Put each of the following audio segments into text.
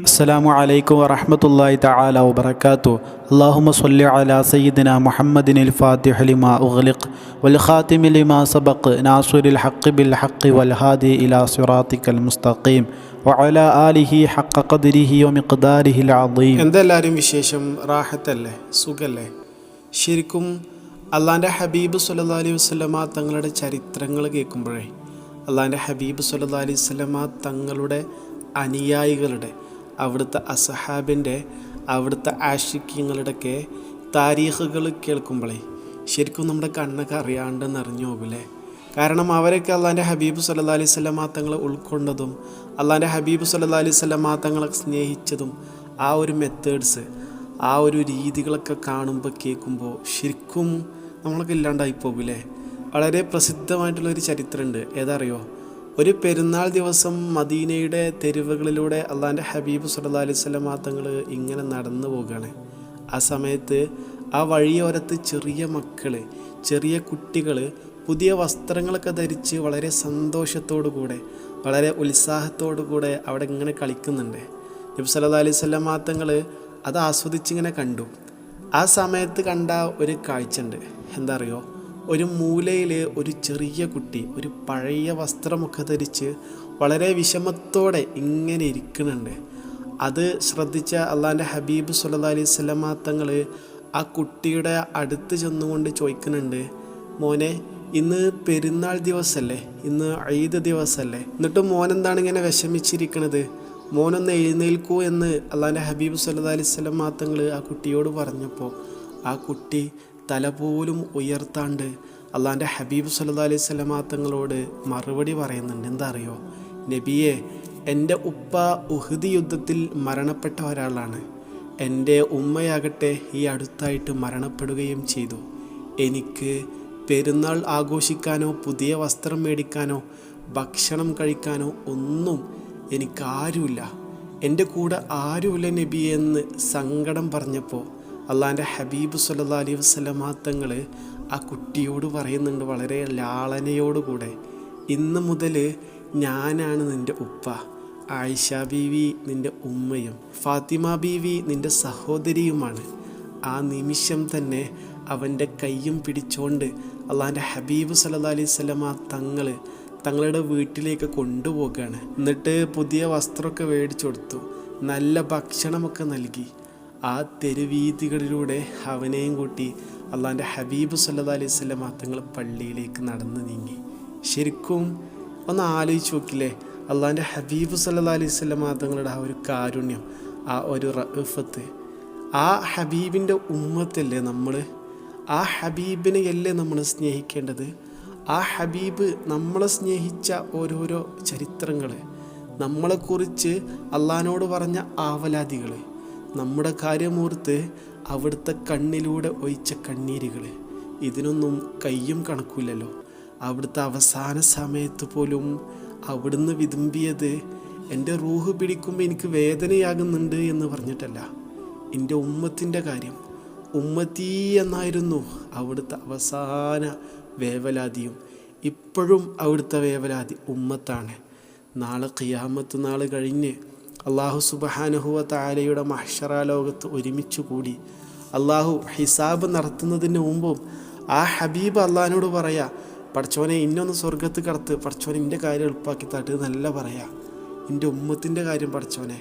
അസ്സലാമു അലൈക്കും വറഹ്മത്തുള്ളാഹി തആല വബറകാതുഹു. അല്ലാഹുമ്മ സ്വല്ലി അലാ സയ്യിദിനാ മുഹമ്മദിനിൽ ഫാത്തിഹി ലിമാ ഉഗ്ലിഖ് വൽ ഖാതിമി ലിമാ സബഖ് നാസിറിൽ ഹഖ് ബിൽ ഹഖ് വൽ ഹാദി ഇലാ സിറാത്തിക്കൽ മുസ്തഖീം വഅലാ ആലിഹി ഹഖ ഖദ്രിഹി വമിഖ്ദാരിഹിൽ അദീം. എന്തെല്ലാവരും വിശേഷം? റാഹത്തല്ലേ? സുഖല്ലേ? ശരിക്കും അള്ളാൻ്റെ ഹബീബ് സല്ലല്ലാഹു അലൈഹി വസല്ലമ തങ്ങളുടെ ചരിത്രങ്ങൾ കേൾക്കുമ്പോഴേ അള്ളാൻ്റെ ഹബീബ് സല്ലല്ലാഹു അലൈഹി വസല്ലമ തങ്ങളുടെ അനുയായികളുടെ, അവിടുത്തെ അസഹാബിൻ്റെ, അവിടുത്തെ ആഷിഖ്യങ്ങളുടെയൊക്കെ താരീഖുകൾ കേൾക്കുമ്പോഴേ ശരിക്കും നമ്മുടെ കണ്ണൊക്കെ അറിയാണ്ട് നിറഞ്ഞു പോകില്ലേ? കാരണം അവരൊക്കെ അള്ളാൻ്റെ ഹബീബ് സല്ലല്ലാഹു അലൈഹി വസല്ലമ തങ്ങളെ ഉൾക്കൊണ്ടതും അള്ളാൻ്റെ ഹബീബ് സല്ലല്ലാഹു അലൈഹി വസല്ലമ തങ്ങളെ സ്നേഹിച്ചതും ആ ഒരു മെത്തേഡ്സ്, ആ ഒരു രീതികളൊക്കെ കാണുമ്പോൾ കേൾക്കുമ്പോൾ ശരിക്കും നമ്മളൊക്കെ ഇല്ലാണ്ടായി പോകില്ലേ? വളരെ പ്രസിദ്ധമായിട്ടുള്ളൊരു ചരിത്രമുണ്ട്. ഏതറിയോ? ഒരു പെരുന്നാൾ ദിവസം മദീനയുടെ തെരുവുകളിലൂടെ അള്ളാൻ്റെ ഹബീബ് സല്ലല്ലാഹു അലൈഹി വസല്ലമ തങ്ങൾ ഇങ്ങനെ നടന്നു പോകുകയാണ്. ആ സമയത്ത് ആ വഴിയോരത്ത് ചെറിയ മക്കൾ, ചെറിയ കുട്ടികൾ പുതിയ വസ്ത്രങ്ങളൊക്കെ ധരിച്ച് വളരെ സന്തോഷത്തോടു കൂടെ, വളരെ ഉത്സാഹത്തോടു കൂടെ അവിടെ ഇങ്ങനെ കളിക്കുന്നുണ്ട്. നബി സല്ലല്ലാഹു അലൈഹി വസല്ലമ തങ്ങൾ അത് ആസ്വദിച്ചിങ്ങനെ കണ്ടു. ആ സമയത്ത് കണ്ട ഒരു കാഴ്ച ഉണ്ട്. എന്താ അറിയോ? ഒരു മൂലയിൽ ഒരു ചെറിയ കുട്ടി ഒരു പഴയ വസ്ത്രമൊക്കെ ധരിച്ച് വളരെ വിഷമത്തോടെ ഇങ്ങനെ ഇരിക്കുന്നുണ്ട്. അത് ശ്രദ്ധിച്ച അള്ളാൻ്റെ ഹബീബ് സല്ലല്ലാഹു അലൈഹി വസല്ലമ തങ്ങൾ ആ കുട്ടിയുടെ അടുത്ത് ചെന്നുകൊണ്ട് ചോദിക്കുന്നുണ്ട്, മോനെ, ഇന്ന് പെരുന്നാൾ ദിവസമല്ലേ, ഇന്ന് ഈദ് ദിവസമല്ലേ, എന്നിട്ട് മോനെന്താണ് ഇങ്ങനെ വിഷമിച്ചിരിക്കണത്? മോനൊന്ന് എഴുന്നേൽക്കൂ എന്ന് അള്ളാൻ്റെ ഹബീബ് സല്ലല്ലാഹു അലൈഹി വസല്ലമ തങ്ങൾ ആ കുട്ടിയോട് പറഞ്ഞപ്പോൾ ആ കുട്ടി തല പോലും ഉയർത്താണ്ട് അള്ളാൻ്റെ ഹബീബ് സല്ലല്ലാഹു അലൈഹി വസല്ലമ തങ്ങളോട് മറുപടി പറയുന്നുണ്ട്. എന്താ അറിയോ? നബിയെ, എൻ്റെ ഉപ്പ ഉഹദ് യുദ്ധത്തിൽ മരണപ്പെട്ട ഒരാളാണ്. എൻ്റെ ഉമ്മയാകട്ടെ ഈ അടുത്തായിട്ട് മരണപ്പെടുകയും ചെയ്തു. എനിക്ക് പെരുന്നാൾ ആഘോഷിക്കാനോ പുതിയ വസ്ത്രം മേടിക്കാനോ ഭക്ഷണം കഴിക്കാനോ ഒന്നും എനിക്കാരുമില്ല, എൻ്റെ കൂടെ ആരുമില്ല നബിയെ എന്ന് സങ്കടം പറഞ്ഞപ്പോൾ അള്ളാൻ്റെ ഹബീബ് സല്ലല്ലാഹു അലൈഹി വസല്ലമ തങ്ങൾ ആ കുട്ടിയോട് പറയുന്നുണ്ട് വളരെ ലാളനയോടുകൂടെ, ഇന്ന് മുതൽ ഞാനാണ് നിൻ്റെ ഉപ്പ, ആയിഷ ബീവി നിൻ്റെ ഉമ്മയും ഫാത്തിമ ബീവി നിൻ്റെ സഹോദരിയുമാണ്. ആ നിമിഷം തന്നെ അവൻ്റെ കയ്യും പിടിച്ചുകൊണ്ട് അള്ളാൻ്റെ ഹബീബ് സല്ലല്ലാഹു അലൈഹി വസല്ലമ തങ്ങൾ തങ്ങളുടെ വീട്ടിലേക്ക് കൊണ്ടുപോവുകയാണ്. എന്നിട്ട് പുതിയ വസ്ത്രമൊക്കെ മേടിച്ചു കൊടുത്തു, നല്ല ഭക്ഷണമൊക്കെ നൽകി. ആ തെരുവീതികളിലൂടെ അവനെയും കൂട്ടി അള്ളാൻ്റെ ഹബീബ് സല്ലല്ലാഹു അലൈഹി വസല്ലമ തങ്ങൾ പള്ളിയിലേക്ക് നടന്നു നീങ്ങി. ശരിക്കും ഒന്ന് ആലോചിച്ച് നോക്കില്ലേ? അള്ളാൻ്റെ ഹബീബ് സല്ലല്ലാഹു അലൈഹി വസല്ലമ തങ്ങളുടെ ആ ഒരു കാരുണ്യം, ആ ഒരു റഅഫത്ത്. ആ ഹബീബിൻ്റെ ഉമ്മത്തല്ലേ നമ്മൾ? ആ ഹബീബിനെയല്ലേ നമ്മൾ സ്നേഹിക്കേണ്ടത്? ആ ഹബീബ് നമ്മളെ സ്നേഹിച്ച ഓരോരോ ചരിത്രങ്ങൾ, നമ്മളെക്കുറിച്ച് അള്ളാഹിനോട് പറഞ്ഞ ആവലാതികൾ, നമ്മുടെ കാര്യമോർത്ത് അവിടുത്തെ കണ്ണിലൂടെ ഒഴിച്ച കണ്ണീരുകൾ, ഇതിനൊന്നും കയ്യും കണക്കില്ലല്ലോ. അവിടുത്തെ അവസാന സമയത്ത് പോലും അവിടുന്ന് വിതുമ്പിയത് എൻ്റെ റൂഹ് പിടിക്കുമ്പോൾ എനിക്ക് വേദനയാകുന്നുണ്ട് എന്ന് പറഞ്ഞിട്ടല്ല, എൻ്റെ ഉമ്മത്തിൻ്റെ കാര്യം, ഉമ്മത്തീ എന്നായിരുന്നു അവിടുത്തെ അവസാന വേവലാതിയും. ഇപ്പോഴും അവിടുത്തെ വേവലാതി ഉമ്മത്താണ്. നാളെ ഖിയാമത്ത് നാൾ കഴിഞ്ഞ് അള്ളാഹു സുബ്ഹാനഹു വ തആലയുടെ മഹ്ശറ ലോകത്ത് ഒരുമിച്ച് കൂടി അള്ളാഹു ഹിസാബ് നടത്തുന്നതിന് മുമ്പും ആ ഹബീബ് അള്ളാഹിനോട് പറയാ, പടച്ചോനെ ഇന്നൊന്ന് സ്വർഗത്ത് കടത്ത്, പടച്ചോനെ എൻ്റെ കാര്യം എളുപ്പാക്കി തട്ട് എന്നല്ല പറയാ, എൻ്റെ ഉമ്മത്തിൻ്റെ കാര്യം പടച്ചോനെ,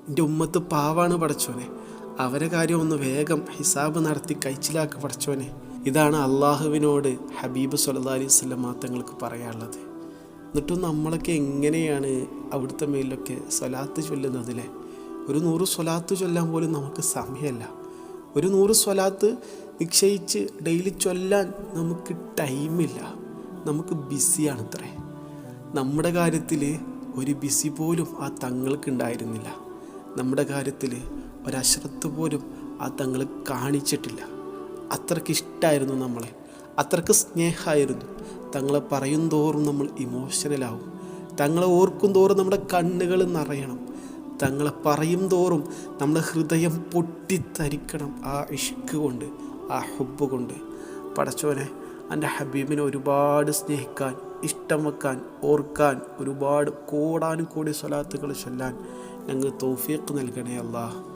എൻ്റെ ഉമ്മത്ത് പാവാണ് പടച്ചോനെ, അവരെ കാര്യം ഒന്ന് വേഗം ഹിസാബ് നടത്തി കഴിച്ചിലാക്ക് പടച്ചോനെ. ഇതാണ് അള്ളാഹുവിനോട് ഹബീബ് സല്ലല്ലാഹു അലൈഹി വസല്ലമ തങ്ങൾക്ക് പറയാനുള്ളത്. എന്നിട്ടും നമ്മളൊക്കെ എങ്ങനെയാണ് അവിടുത്തെ മേലൊക്കെ സ്വലാത്ത് ചൊല്ലുന്നതിലെ? ഒരു 100 സ്വലാത്ത് ചൊല്ലാൻ പോലും നമുക്ക് സമയമല്ല. ഒരു 100 സ്വലാത്ത് നിശ്ചയിച്ച് ഡെയിലി ചൊല്ലാൻ നമുക്ക് ടൈമില്ല. നമുക്ക് ബിസിയാണത്രേ. നമ്മുടെ കാര്യത്തിൽ ഒരു ബിസി പോലും ആ തങ്ങൾക്ക് ഉണ്ടായിരുന്നില്ല. നമ്മുടെ കാര്യത്തിൽ ഒരശ്രദ്ധ പോലും ആ തങ്ങൾ കാണിച്ചിട്ടില്ല. അത്രയ്ക്ക് ഇഷ്ടമായിരുന്നു നമ്മളെ, അത്രയ്ക്ക് സ്നേഹമായിരുന്നു. തങ്ങളെ പറയും തോറും നമ്മൾ ഇമോഷണലാവും. തങ്ങളെ ഓർക്കും തോറും നമ്മുടെ കണ്ണുകൾ നിറയണം. തങ്ങളെ പറയും തോറും നമ്മുടെ ഹൃദയം പൊട്ടിത്തരിക്കണം ആ ഇഷ്ക് കൊണ്ട്, ആ ഹുബ്ബ് കൊണ്ട്. പടച്ചോനെ, എൻ്റെ ഹബീബിനെ ഒരുപാട് സ്നേഹിക്കാൻ, ഇഷ്ടം വെക്കാൻ, ഓർക്കാൻ, ഒരുപാട് കോടാനും കോടി സ്വലാത്തുകൾ ചൊല്ലാൻ ഞങ്ങൾ തൗഫീഖ് നൽകണേ അല്ലാഹ്.